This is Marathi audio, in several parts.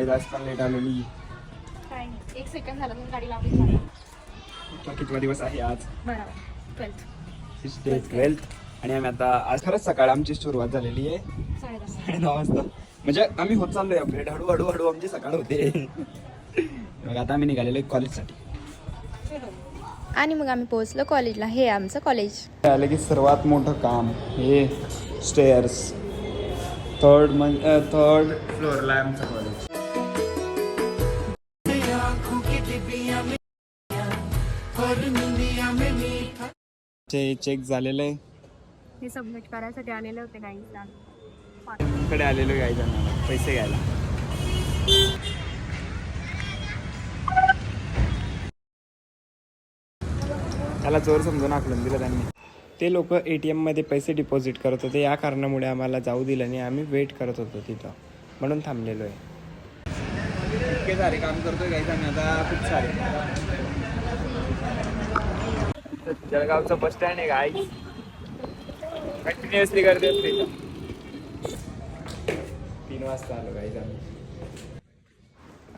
गाईज आज पण लेट आलेली. काय नाही, 1 सेकंड झाला तर गाडी लावली. कितवा दिवस आहे आज? बरोबर 12th. आणि आम्ही आता आज खरंच सकाळ आमची सुरुवात झालेली आहे 9:30 वाजता. म्हणजे आम्ही होत चाललोय अपग्रेड, हळूहळू आमची सकाळ होते. मग आता आम्ही निघालेलो कॉलेजसाठी. आणि मग आम्ही पोहोचलो कॉलेजला. हे आमचं कॉलेज. आलं की सर्वात मोठं काम हे स्टेअर्स. थर्ड फ्लोअरला आहे आमचं कॉलेज. चेक झालेलं आहे. हे सबमिट करायसाठी आलेले होते गाईला. कडे आलेलो गाईजांना पैसे घ्यायला. त्याला चोर समजून आकलून दिलं त्यांनी. ते लोक ATM मध्ये पैसे डिपॉझिट करत होते. या कारणामुळे आम्हाला जाऊ दिलं नाही. आम्ही वेट करत होतो तिथं, म्हणून थांबलेलो आहे. इतके सारे काम करतोय गाईज आम्ही आता, खूप सारे. जळगावचं बस स्टँड आहे गाईज, कंटिन्युअसली गर्दी असते. 3 वाजता आलो गाईज आम्ही.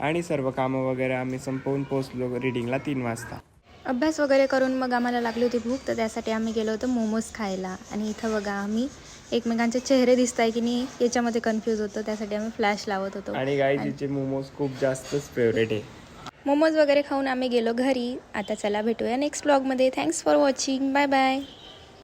आणि सर्व कामं वगैरे आम्ही संपवून पोहोचलो रीडिंगला 3 वाजता. अभ्यास वगैरे करून मग आम्हाला लागली होती भूक, तर त्यासाठी आम्ही गेलो होतो मोमोज खायला. आणि इथं बघा आम्ही एकमेकांचे चेहरे दिसत आहे की नाही याच्यामध्ये कन्फ्यूज होतो, त्यासाठी आम्ही फ्लॅश लावत होतो. आणि गाईजीचे मोमोज खूप जास्तच फेवरेट आहे. मोमोज वगैरे खाऊन आम्ही गेलो घरी. आता चला भेटूया नेक्स्ट ब्लॉगमध्ये. Thanks for watching. Bye bye.